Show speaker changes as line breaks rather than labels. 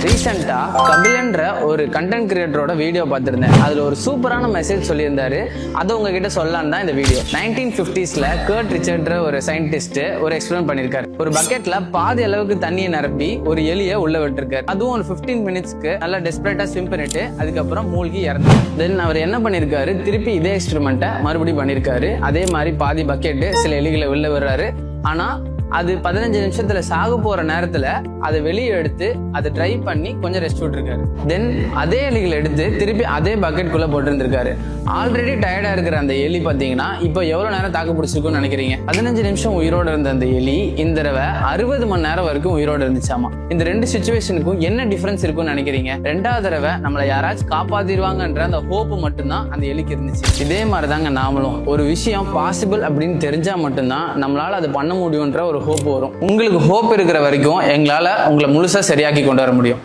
ரீசெண்டா கபிலன்ற ஒரு content கிரியேட்டரோட video பார்த்திருந்தேன். அதுல ஒரு சூப்பரான மெசேஜ் சொல்லியிருந்தாரு. அதை உங்ககிட்ட சொல்லலான்னு தான் இந்த வீடியோ. 1950s கர்ட் ரிச்சர்ட்ன்ற ஒரு சயின்டிஸ்ட் ஒரு எக்ஸ்பிளைன் பண்ணிருக்காரு. ஒரு பக்கெட்ல பாதி அளவுக்கு தண்ணியை நிரப்பி ஒரு எலியை உள்ள விட்டுருக்காரு. அதுவும் ஒரு 15 மினிட்ஸ்க்கு நல்லா டெஸ்பரேட்டா ஸ்விம் பண்ணிட்டு அதுக்கப்புறம் மூழ்கி இறந்து. தென் அவர் என்ன பண்ணிருக்காரு, திருப்பி இதே எக்ஸ்பெரிமெண்ட்டை மறுபடியும் பண்ணிருக்காரு. அதே மாதிரி பாதி பக்கெட் சில எலிகளை உள்ள விடுறாரு. ஆனா அது 15 நிமிஷத்துல சாக போற நேரத்துல அதை வெளியே எடுத்து அதை ட்ரை பண்ணி கொஞ்சம் ரெஸ்ட் விட்டுருக்காரு. தென் அதே எலிகளை எடுத்து திருப்பி அதே பக்கெட் குள்ள போட்டு ஆல்ரெடி டயர்டா இருக்கிற அந்த எலி பாத்தீங்கன்னா இப்போ எவ்வளவு நேரம் தாக்கு பிடிச்சிருக்குன்னு நினைக்கிறீங்க? 15 நிமிஷம் உயிரோட இருந்த அந்த எலி இந்த தடவை 60 மணி நேரம் வரைக்கும் உயிரோட இருந்துச்சாமா. இந்த ரெண்டு சிச்சுவேஷனுக்கும் என்ன டிஃபரன்ஸ் இருக்குன்னு நினைக்கிறீங்க? ரெண்டாவது தடவை நம்மளை யாராச்சும் காப்பாத்திடுவாங்கன்ற அந்த ஹோப்பு மட்டும்தான் அந்த எலிக்கு இருந்துச்சு. இதே மாதிரிதாங்க நாமளும் ஒரு விஷயம் பாசிபிள் அப்படின்னு தெரிஞ்சா மட்டும்தான் நம்மளால அதை பண்ண முடியும்ன்ற ஒரு ஹோப் வரும். உங்களுக்கு ஹோப் இருக்கிற வரைக்கும் எங்களால உங்களை முழுசா சரியாக்கி கொண்டு வர முடியும்.